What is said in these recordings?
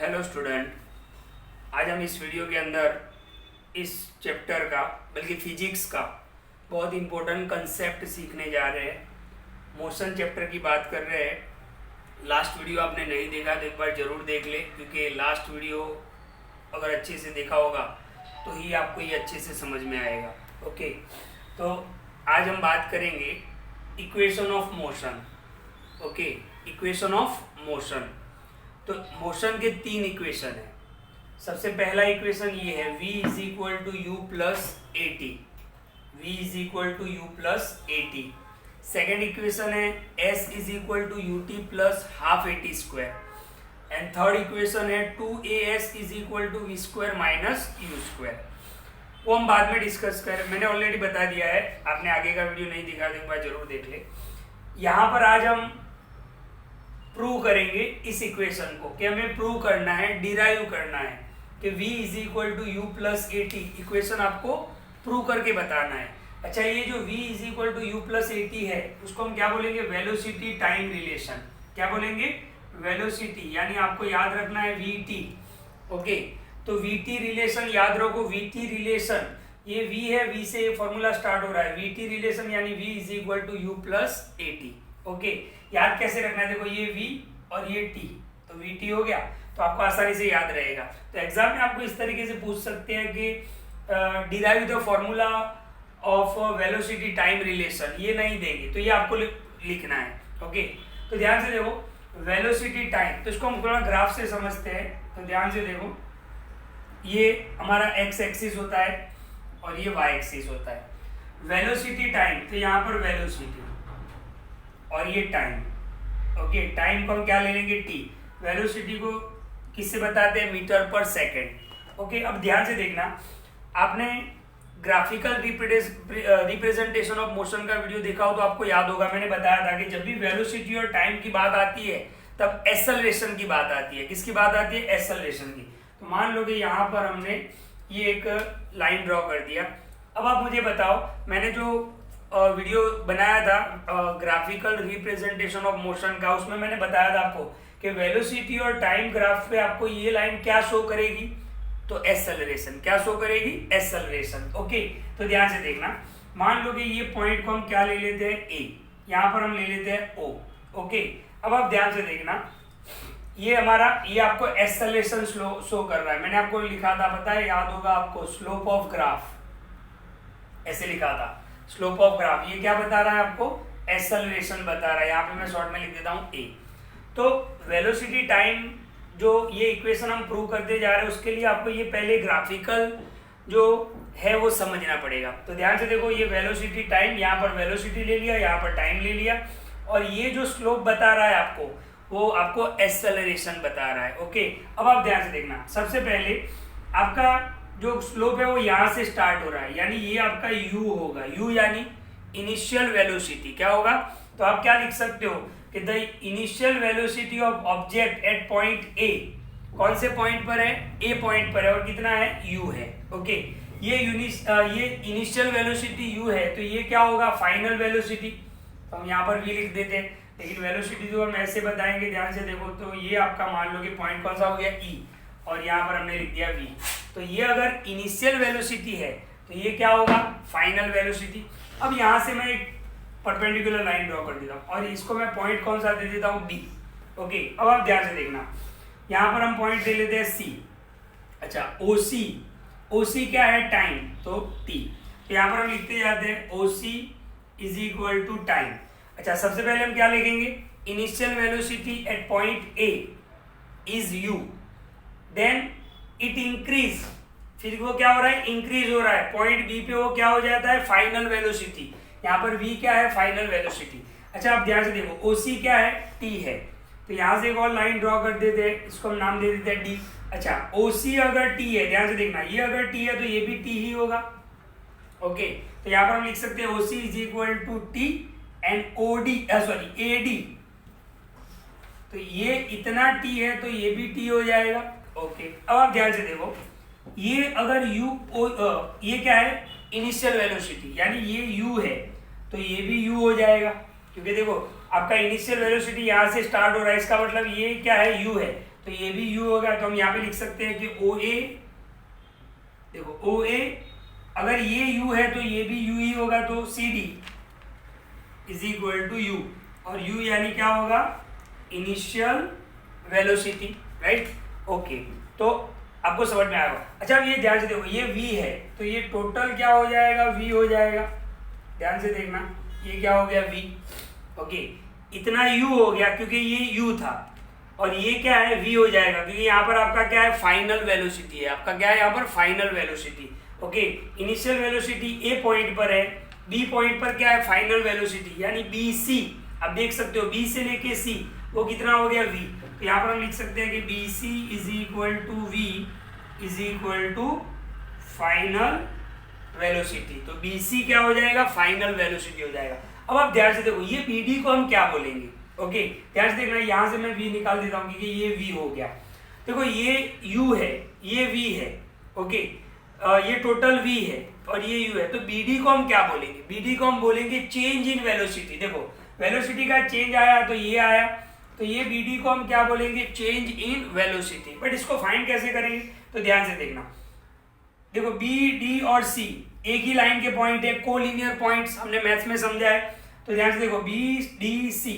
Hello student, आज हम इस वीडियो के अंदर इस चैप्टर का बल्कि फिजिक्स का बहुत इंपॉर्टेंट कंसेप्ट सीखने जा रहे हैं। मोशन चैप्टर की बात कर रहे हैं। लास्ट वीडियो आपने नहीं देखा तो एक बार ज़रूर देख ले, क्योंकि लास्ट वीडियो अगर अच्छे से देखा होगा तो ही आपको ये अच्छे से समझ में आएगा। ओके, तो आज हम बात करेंगे equation of motion. Okay, equation of motion. तो मोशन के तीन इक्वेशन है। सबसे पहला इक्वेशन ये है v is equal to you plus A t. V is equal to you plus A t. Second equation है s is equal to u t plus half a t square. And third equation है 2as is equal to v square minus u square. वो हम बाद में discuss करें, मैंने already बता दिया है। आपने आगे का वीडियो नहीं देखा तो एक बार जरूर देख ले। यहाँ पर आज हम प्रूव करेंगे इस इक्वेशन को कि हमें प्रूव करना है, डिराइव करना है कि v is equal to you plus A t. Equation आपको प्रूव करके बताना है। अच्छा, ये जो v is equal to you plus A t है उसको हम क्या बोलेंगे? Velocity time relation. क्या बोलेंगे? वेलोसिटी, यानी आपको याद रखना है वी टी। ओके, तो वी टी रिलेशन याद रखो। वी टी रिलेशन, ये v है, v से फॉर्मूला स्टार्ट हो रहा है। वी टी रिलेशन यानी v is equal to you plus A t. Okay, याद कैसे रखना है? देखो, ये v और ये t, तो vt हो गया, तो आपको आसानी से याद रहेगा। तो एग्जाम में आपको इस तरीके से पूछ सकते हैं कि derive the formula of velocity time relation. ये नहीं देंगे तो ये आपको लिखना है। ओके, तो ध्यान से देखो, वेलोसिटी टाइम, तो इसको हम थोड़ा ग्राफ से समझते हैं। तो ध्यान से देखो, ये हमारा x एक्सिस होता है और ये y एक्सिस होता है। वेलोसिटी टाइम, तो यहाँ पर वेलोसिटी और ये टाइम। ओके, टाइम को हम क्या ले लेंगे? t। वेलोसिटी को किससे बताते हैं? मीटर पर सेकंड। ओके, अब ध्यान से देखना, आपने ग्राफिकल रिप्रेजेंटेशन ऑफ मोशन का वीडियो देखा हो तो आपको याद होगा, मैंने बताया था कि जब भी वेलोसिटी और टाइम की बात आती है तब एक्सेलरेशन की बात आती है। किसकी बात आती है? एक्सेलरेशन की। तो मान लो कि यहाँ पर हमने ये एक लाइन ड्रॉ कर दिया। अब आप मुझे बताओ, मैंने जो वीडियो बनाया था ग्राफिकल रिप्रेजेंटेशन ऑफ मोशन का, उसमें मैंने बताया था आपको कि वेलोसिटी और टाइम ग्राफ पे आपको ये लाइन क्या शो करेगी? तो एक्सेलरेशन। क्या शो करेगी? एक्सेलरेशन। ओके, तो ध्यान से देखना, मान लो कि ये पॉइंट को हम क्या ले लेते हैं? ए। यहाँ पर हम ले लेते हैं ओ। ओके, अब आप ध्यान से देखना, ये हमारा, ये आपको एक्सेलरेशन शो कर रहा है। मैंने आपको लिखा था, पता है, याद होगा आपको, स्लोप ऑफ ग्राफ, ऐसे लिखा था, स्लोप ऑफ ग्राफ। ये क्या बता रहा है आपको? एक्सेलरेशन बता रहा है। यहाँ पे मैं शॉर्ट में लिख देता हूँ ए। तो वेलोसिटी टाइम, जो ये इक्वेशन हम प्रूव करते जा रहे हैं, उसके लिए आपको ये पहले ग्राफिकल जो है वो समझना पड़ेगा। तो ध्यान से देखो, ये वेलोसिटी टाइम, यहाँ पर वेलोसिटी ले लिया, यहाँ पर टाइम ले लिया, और ये जो स्लोप बता रहा है आपको, वो आपको एक्सेलरेशन बता रहा है। ओके, अब आप ध्यान से देखना, सबसे पहले आपका जो स्लोप है वो यहाँ से स्टार्ट हो रहा है, यानी ये आपका u होगा। u यानी इनिशियल वेलोसिटी। क्या होगा? तो आप क्या लिख सकते हो कि the initial velocity of object at point ए। कौन से पॉइंट पर है? ए पॉइंट पर है, और कितना है? u है। ओके, ये इनिशियल वेलोसिटी u है, तो ये क्या होगा? Final velocity. तो हम यहाँ पर v लिख देते हैं, लेकिन वेलोसिटी जो हम ऐसे बताएंगे, ध्यान से देखो, तो ये आपका मान लो कि पॉइंट कौन सा हो गया? e, और यहाँ पर हमने लिख दिया v। तो ये अगर इनिशियल वेलोसिटी है तो ये क्या होगा? Final velocity. अब यहाँ से मैं एक परपेंडिकुलर लाइन ड्रॉ कर देता हूँ, और इसको मैं पॉइंट कौन सा दे देता हूँ? b। ओके, अब आप ध्यान से देखना, यहाँ पर हम पॉइंट दे लेते हैं c। अच्छा, OC क्या है? टाइम, तो t। तो यहाँ पर हम लिखते जाते हैं OC is equal to time. अच्छा, सबसे पहले हम क्या लिखेंगे? Initial velocity at point a is u, then it increase, फिर वो क्या हो रहा है? इंक्रीज हो रहा है। पॉइंट बी पे वो क्या हो जाता है? Final velocity. यहाँ पर v क्या है? Final velocity. अच्छा, आप ध्यान से देखो, OC क्या है? t है। तो यहाँ से एक और लाइन ड्रॉ कर देते हैं, इसको हम नाम दे देते हैं d। अच्छा, OC अगर t है, ध्यान से देखना, ये अगर t है तो ये भी t ही होगा। ओके, तो यहाँ पर हम लिख सकते हैं OC is equal to t and AD। तो ये इतना t है तो ये भी t हो जाएगा। ओके, अब आप ध्यान से देखो, ये अगर ये क्या है? इनिशियल वेलोसिटी, यानी ये u है, तो ये भी u हो जाएगा, क्योंकि देखो आपका इनिशियल वेलोसिटी यहाँ से स्टार्ट हो रहा है, इसका मतलब ये क्या है? u है। तो ये भी u होगा, तो हम यहाँ पे लिख सकते हैं कि OA, देखो OA अगर ये u है तो ये भी u ही होगा, तो CD is equal to u, और u यानी क्या होगा, इनिशियल वेलोसिटी, राइट। ओके, तो आपको समझ में आएगा। अच्छा अब ये ध्यान से देखो, ये v है तो ये टोटल क्या हो जाएगा, v हो जाएगा। ध्यान से देखना, ये क्या हो गया v, ओके, इतना u हो गया क्योंकि ये u था, और ये क्या है v हो जाएगा क्योंकि यहाँ पर आपका क्या है, फाइनल वेलोसिटी है, आपका क्या है यहाँ पर final velocity. Okay, initial velocity a point पर है, b पॉइंट पर क्या है, फाइनल वेलोसिटी, यानी bc, आप देख सकते हो b से लेके c वो कितना हो गया v, तो यहाँ पर हम लिख सकते हैं कि bc is equal to v is equal to final velocity. तो bc क्या हो जाएगा, फाइनल वेलोसिटी हो जाएगा। अब आप ध्यान से देखो, ये bd को हम क्या बोलेंगे, ओके ध्यान से देखना, यहाँ से मैं v निकाल देता हूँ क्योंकि ये v हो गया। देखो ये u है, ये v है, ओके, ये टोटल v है और ये u है, तो bd को हम क्या बोलेंगे, bd को हम बोलेंगे चेंज इन वेलोसिटी। देखो वेलोसिटी का चेंज आया तो ये आया, तो ये bd को हम क्या बोलेंगे, चेंज इन वेलोसिटी। बट इसको फाइंड कैसे करेंगे, तो ध्यान से देखना, देखो b d और c एक ही लाइन के पॉइंट है, कोलिनियर पॉइंट्स हमने मैथ्स में समझा है। तो ध्यान से देखो b d c,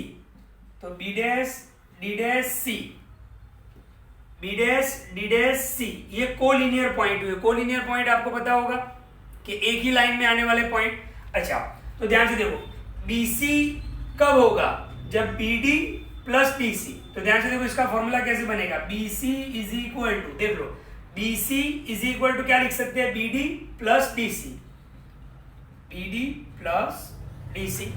तो b dash d dash c, b dash d dash c, ये कोलिनियर पॉइंट हुए। कोलिनियर पॉइंट आपको पता होगा कि एक ही लाइन में आने वाले पॉइंट। अच्छा तो ध्यान से देखो, bc कब होगा, जब bd प्लस dc। तो ध्यान से देखो इसका फॉर्मूला कैसे बनेगा, bc इज इक्वल टू, देख लो bc इज इक्वल टू क्या लिख सकते हैं, bd plus dc, bd plus dc,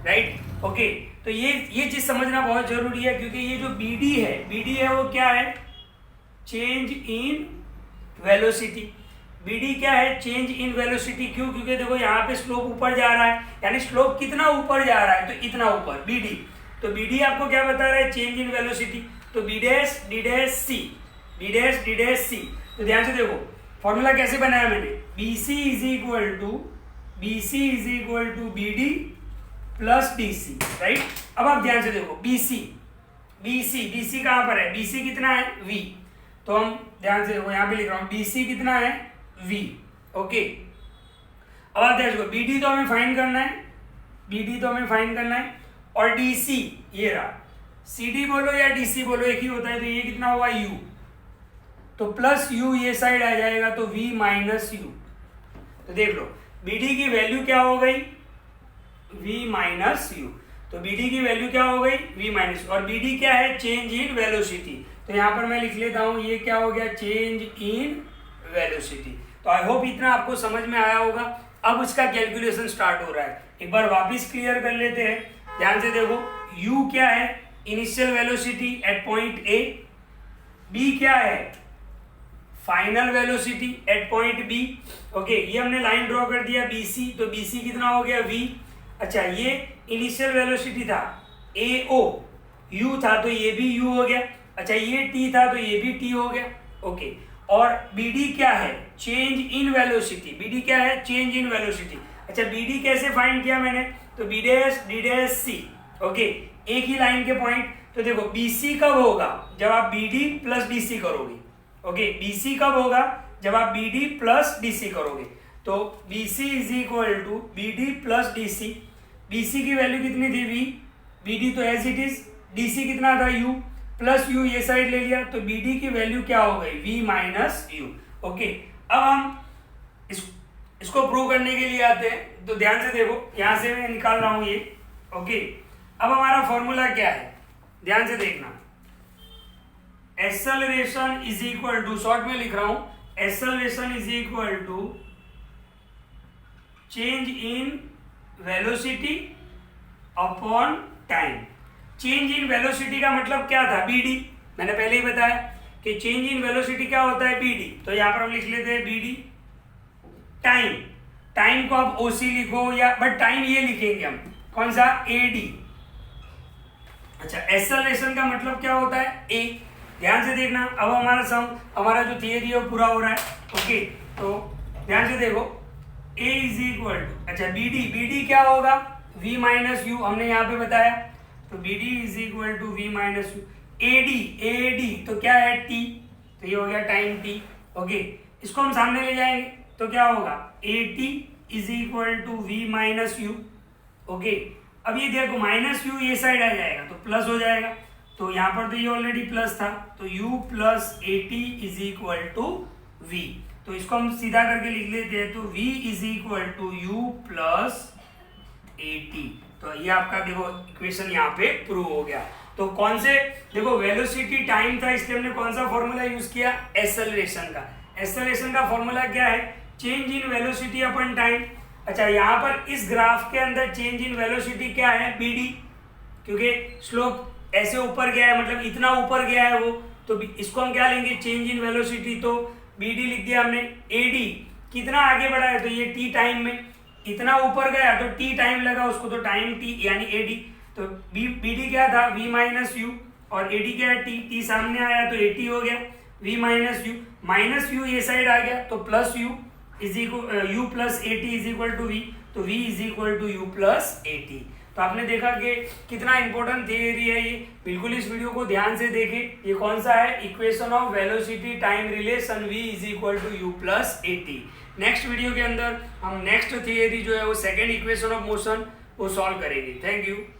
right. Okay, तो ये चीज समझना बहुत जरूरी है क्योंकि ये जो bd है वो क्या है, चेंज इन वेलोसिटी। bd क्या है, चेंज इन वेलोसिटी। क्यों, क्योंकि देखो यहाँ पे स्लोप ऊपर जा रहा है, यानी स्लोप कितना ऊपर जा रहा है, तो इतना ऊपर bd, तो bd आपको क्या बता रहा है, चेंज इन वेलोसिटी। तो b dash d dash c, b dash d dash c, तो ध्यान से देखो फॉर्मूला कैसे बनाया मैंने, bc is equal to bd plus dc, right. अब आप ध्यान से देखो bc कहां पर है, bc कितना है, v, तो हम ध्यान से देखो यहाँ पे लिख रहा हूँ bc कितना है, v, ओके। अब आप ध्यान से देखो bd तो हमें फाइंड करना है, और dc ये रहा, cd बोलो या dc बोलो एक ही होता है, तो ये कितना हुआ, u, तो प्लस u ये साइड आ जाएगा, तो v माइनस u। तो देख लो bd की वैल्यू क्या हो गई, v माइनस u, तो bd की वैल्यू क्या हो गई, v माइनस, और bd क्या है, चेंज इन वेलोसिटी। तो यहाँ पर मैं लिख लेता हूँ, ये क्या हो गया, चेंज इन वेलोसिटी। तो आई होप इतना आपको समझ में आया होगा। अब उसका कैलकुलेशन स्टार्ट हो रहा है, एक बार वापिस क्लियर कर लेते हैं। ध्यान से देखो, u क्या है, initial velocity at point a, b क्या है, final velocity at point b, okay. ये हमने लाइन ड्रॉ कर दिया bc, तो bc कितना हो गया, v। अच्छा ये इनिशियल वेलोसिटी था ao, u था तो ये भी u हो गया। अच्छा ये t था तो ये भी t हो गया, ओके। और bd क्या है, चेंज इन वेलोसिटी, bd क्या है, चेंज इन वेलोसिटी। अच्छा bd कैसे फाइंड किया मैंने, तो b dash d dash c, okay, एक ही लाइन के पॉइंट। तो देखो bc कब होगा, जब आप bd प्लस dc करोगे, ओके, bc कब होगा, जब आप bd प्लस dc करोगे। तो bc is equal to bd plus dc, bc की वैल्यू कितनी थी, v, bd तो एज इट इज, dc कितना था, u, प्लस u ये साइड ले लिया, तो bd की वैल्यू क्या हो गई, v माइनस u, ओके। अब हम इसको प्रूव करने के लिए आते हैं, तो ध्यान से देखो यहां से मैं निकाल रहा हूं ये, ओके। अब हमारा फॉर्मूला क्या है, ध्यान से देखना, acceleration is equal to, short में लिख रहा हूं, acceleration is equal to change in velocity upon time. Change in velocity का मतलब क्या था, bd, मैंने पहले ही बताया कि चेंज इन वेलोसिटी क्या होता है, bd, तो यहां पर हम लिख लेते हैं bd। टाइम को आप oc लिखो, या बट टाइम ये लिखेंगे हम, कौन सा, ad। अच्छा एक्सेलरेशन का मतलब क्या होता है, a। ध्यान से देखना, अब हमारा जो थियरी है वो पूरा हो रहा है, ओके। तो ध्यान से देखो, a इज इक्वल टू, अच्छा bd क्या होगा, v माइनस u, हमने यहाँ पे बताया, तो bd is equal to v minus u। AD तो क्या है टी, तो ये हो गया टाइम टी। ओके, इसको हम सामने ले जाएंगे तो क्या होगा a T is equal to v minus u. Okay, अब ये देखो माइनस यू ये साइड आ जाएगा तो प्लस हो जाएगा, तो यहाँ पर तो ये ऑलरेडी प्लस था, तो u plus A T is equal to we. तो इसको हम सीधा करके लिख लेते हैं, तो v is equal to you plus A T. तो ये आपका देखो इक्वेशन यहाँ पे प्रूव हो गया। तो कौन से देखो वेलोसिटी टाइम था, इसलिए हमने कौन सा फॉर्मूला यूज किया, एक्सेलरेशन का। एक्सेलरेशन का फॉर्मूला क्या है, change in velocity upon time. अच्छा, यहाँ पर इस ग्राफ के अंदर चेंज इन वेलोसिटी क्या है, बीडी, क्योंकि स्लोप ऐसे ऊपर गया है, मतलब इतना ऊपर गया है वो, तो इसको हम क्या लेंगे, चेंज इन वेलोसिटी। तो बीडी लिख दिया हमने। एडी कितना आगे बढ़ा है, तो ये टी टाइम में, इतना ऊपर गया तो टी टाइम लगा उसको, तो टाइम टी यानी एडी। तो बीडी क्या था, वी माइनस यू, और एडी क्या है टी, टी सामने आया तो एटी हो गया, वी माइनस यू ये साइड आ गया तो plus U is equal U plus A T is equal to we, तो V is equal to you plus A T. तो आपने देखा कि कितना इंपॉर्टेंट थियरी है ये, बिल्कुल इस वीडियो को ध्यान से देखें। ये कौन सा है, equation of velocity time relation v is equal to you plus A t. Next video के अंदर हम नेक्स्ट थियरी जो है वो सेकेंड इक्वेशन ऑफ मोशन वो सॉल्व करेंगे। Thank you.